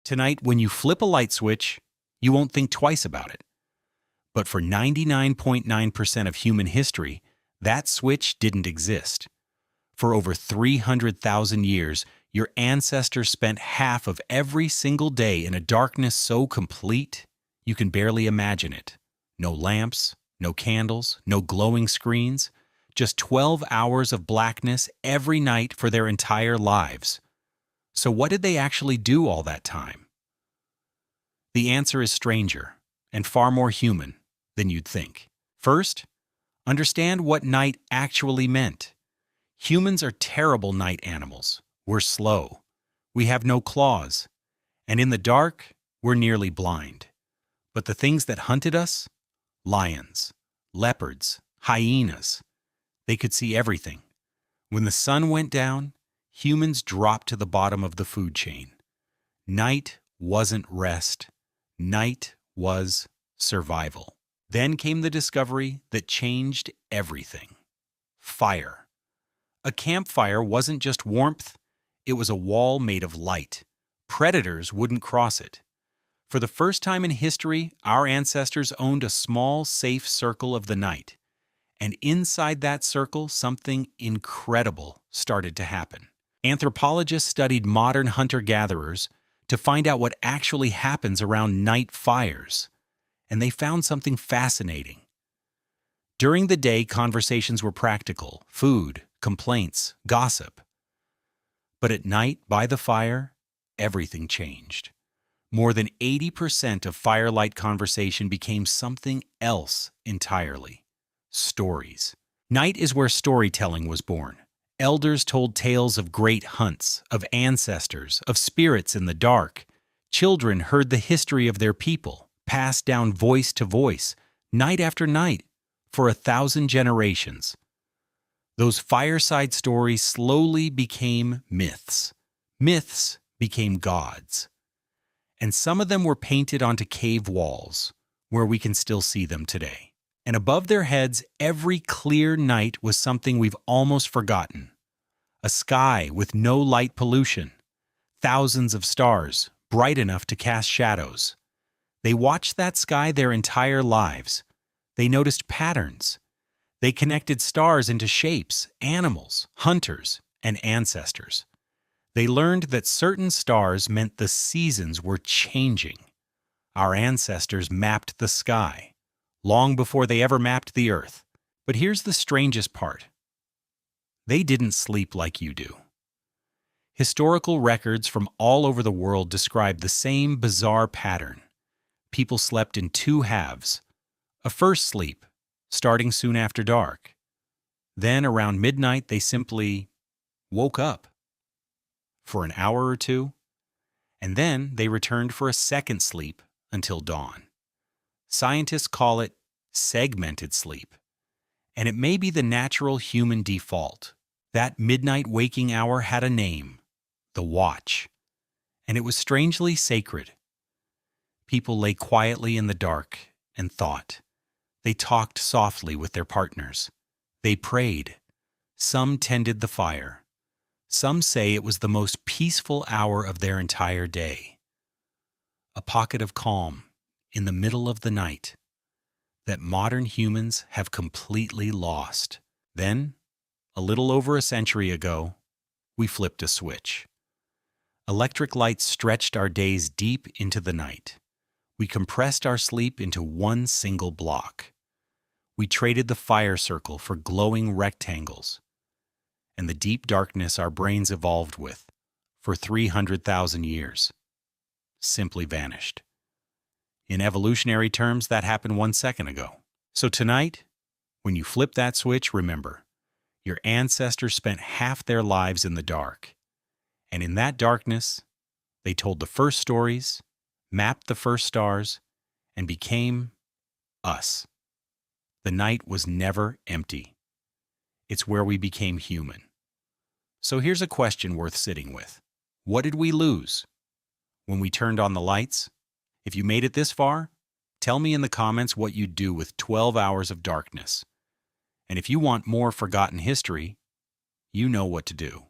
Tonight, when you flip a light switch, you won't think twice about it. But for 99.9% of human history, that switch didn't exist. For over 300,000 years, your ancestors spent half of every single day in a darkness so complete you can barely imagine it. No lamps, no candles, no glowing screens, just 12 hours of blackness every night for their entire lives. So what did they actually do all that time? The answer is stranger and far more human than you'd think. First, understand what night actually meant. Humans are terrible night animals. We're slow. We have no claws. And in the dark, we're nearly blind. But the things that hunted us? Lions, leopards, hyenas. They could see everything. When the sun went down, humans dropped to the bottom of the food chain. Night wasn't rest. Night was survival. Then came the discovery that changed everything. Fire. A campfire wasn't just warmth, it was a wall made of light. Predators wouldn't cross it. For the first time in history, our ancestors owned a small, safe circle of the night. And inside that circle, something incredible started to happen. Anthropologists studied modern hunter-gatherers to find out what actually happens around night fires. And they found something fascinating. During the day, conversations were practical: food, complaints, gossip. But at night, by the fire, everything changed. More than 80% of firelight conversation became something else entirely: stories. Night is where storytelling was born. Elders told tales of great hunts, of ancestors, of spirits in the dark. Children heard the history of their people, passed down voice to voice, night after night, for 1,000 generations. Those fireside stories slowly became myths. Myths became gods. And some of them were painted onto cave walls, where we can still see them today. And above their heads, every clear night was something we've almost forgotten. A sky with no light pollution. Thousands of stars, bright enough to cast shadows. They watched that sky their entire lives. They noticed patterns. They connected stars into shapes, animals, hunters, and ancestors. They learned that certain stars meant the seasons were changing. Our ancestors mapped the sky, long before they ever mapped the earth. But here's the strangest part. They didn't sleep like you do. Historical records from all over the world describe the same bizarre pattern. People slept in two halves. A first sleep, starting soon after dark. Then, around midnight, they simply woke up for an hour or two, and then they returned for a second sleep until dawn. Scientists call it segmented sleep, and it may be the natural human default. That midnight waking hour had a name: the watch, and it was strangely sacred. People lay quietly in the dark and thought. They talked softly with their partners. They prayed. Some tended the fire. Some say it was the most peaceful hour of their entire day. A pocket of calm in the middle of the night that modern humans have completely lost. Then, a little over a century ago, we flipped a switch. Electric lights stretched our days deep into the night. We compressed our sleep into one single block. We traded the fire circle for glowing rectangles. And the deep darkness our brains evolved with, for 300,000 years, simply vanished. In evolutionary terms, that happened 1 second ago. So tonight, when you flip that switch, remember, your ancestors spent half their lives in the dark. And in that darkness, they told the first stories, mapped the first stars, and became us. The night was never empty. It's where we became human. So here's a question worth sitting with. What did we lose when we turned on the lights? If you made it this far, tell me in the comments what you'd do with 12 hours of darkness. And if you want more forgotten history, you know what to do.